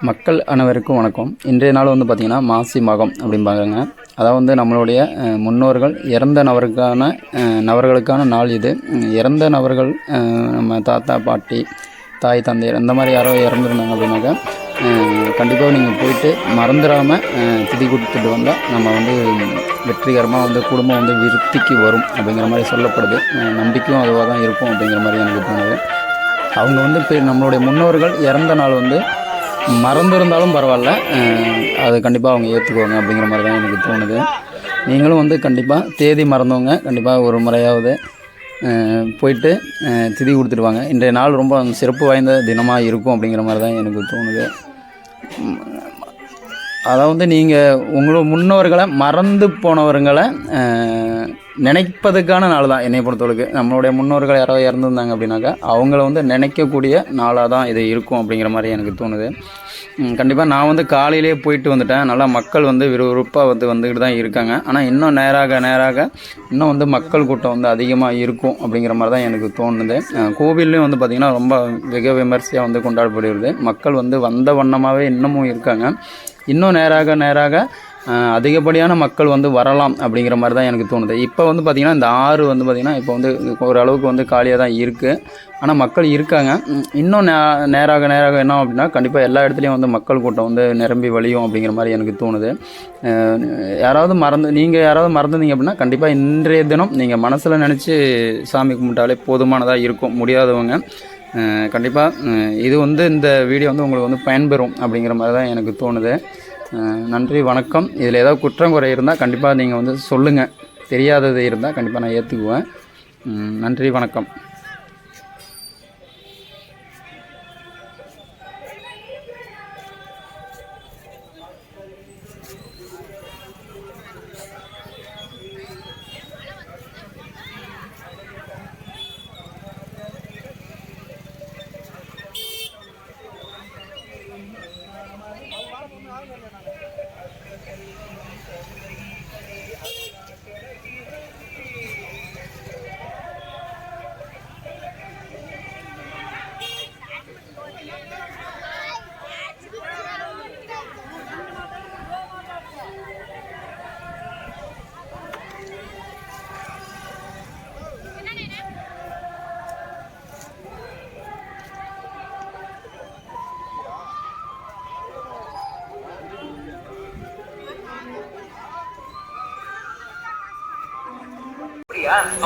மக்கள் அனைவருக்கும் வணக்கம். இன்றைய நாள் வந்து பார்த்திங்கன்னா மாசி மகம் அப்படிம்பாங்க. அதாவது நம்மளுடைய முன்னோர்கள் இறந்த நபர்களுக்கான நாள் இது. இறந்த நபர்கள் நம்ம தாத்தா பாட்டி தாய் தந்தையர் இந்த மாதிரி யாரோ இறந்துருந்தாங்க அப்படின்னாக்கா கண்டிப்பாக நீங்கள் போயிட்டு மறந்துடாமல் திதி கொடுத்துட்டு வந்தால் நம்ம வந்து வெற்றிகரமாக வந்து குடும்பம் வந்து விருத்திக்கு வரும் அப்படிங்கிற மாதிரி சொல்லப்படுது. நம்பிக்கையும் அதுவாக தான் இருக்கும் அப்படிங்கிற மாதிரி எனக்கு தோணுது. அவங்க வந்து இப்போ நம்மளுடைய முன்னோர்கள் இறந்த நாள் வந்து மறந்துருந்தாலும் பரவாயில்ல, அது கண்டிப்பாக அவங்க ஏற்றுக்குவாங்க அப்படிங்கிற மாதிரி தான் எனக்கு தோணுது. நீங்களும் வந்து கண்டிப்பாக தேதி மறந்தவங்க கண்டிப்பாக ஒரு முறையாவது போயிட்டு திதி கொடுத்துட்டு வாங்க. இன்றைய நாள் ரொம்ப சிறப்பு வாய்ந்த தினமாக இருக்கும் அப்படிங்கிற மாதிரி தான் எனக்கு தோணுது. அதாவது நீங்கள் உங்களோட முன்னோர்களை மறந்து போனவர்களை நினைப்பதுக்கான நாள் தான் என்னை பொறுத்தவரைக்கு. நம்மளுடைய முன்னோர்கள் யாராவது இறந்துருந்தாங்க அப்படின்னாக்கா அவங்கள வந்து நினைக்கக்கூடிய நாளாக தான் இது இருக்கும் அப்படிங்கிற மாதிரி எனக்கு தோணுது. கண்டிப்பாக நான் வந்து காலையிலே போயிட்டு வந்துட்டேன். நல்லா மக்கள் வந்து விறுவிறுப்பாக வந்துக்கிட்டு தான் இருக்காங்க. ஆனால் இன்னும் நேராக இன்னும் வந்து மக்கள் கூட்டம் வந்து அதிகமாக இருக்கும் அப்படிங்கிற மாதிரி தான் எனக்கு தோணுது. கோவில்லையும் வந்து பார்த்திங்கன்னா ரொம்ப வெகு விமர்சையாக வந்து கொண்டாடப்படுகிறது. மக்கள் வந்து வந்த வண்ணமாகவே இன்னமும் இருக்காங்க. இன்னும் நேராக அதிகப்படியான மக்கள் வந்து வரலாம் அப்படிங்கிற மாதிரி தான் எனக்கு தோணுது. இப்போ வந்து பார்த்திங்கன்னா இந்த ஆறு வந்து பார்த்திங்கன்னா இப்போ வந்து ஓரளவுக்கு வந்து காலியாக தான் இருக்குது. ஆனால் மக்கள் இருக்காங்க. இன்னும் நேராக என்ன அப்படின்னா கண்டிப்பாக எல்லா இடத்துலையும் வந்து மக்கள் கூட்டம் வந்து நிரம்பி வழியும் அப்படிங்கிற மாதிரி எனக்கு தோணுது. நீங்கள் யாராவது மறந்துருந்தீங்க அப்படின்னா கண்டிப்பாக இன்றைய தினம் நீங்கள் மனசில் நினச்சி சாமி கும்பிட்டாலே போதுமானதாக இருக்கும். முடியாதவங்க கண்டிப்பாக இது வந்து இந்த வீடியோ வந்து உங்களுக்கு வந்து பயன்பெறும் அப்படிங்கிற மாதிரி தான் எனக்கு தோணுது. நன்றி, வணக்கம். இதில் ஏதாவது குற்றம் குறை இருந்தால் கண்டிப்பாக நீங்கள் வந்து சொல்லுங்கள். தெரியாதது இருந்தால் கண்டிப்பாக நான் ஏற்றுக்குவேன். நன்றி, வணக்கம்.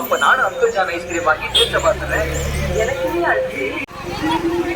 அப்ப நானும் அப்துல் ஜான் ஐஸ்கிரீம் வாங்கி டேஸ்ட் பார்த்தேன். எனக்கு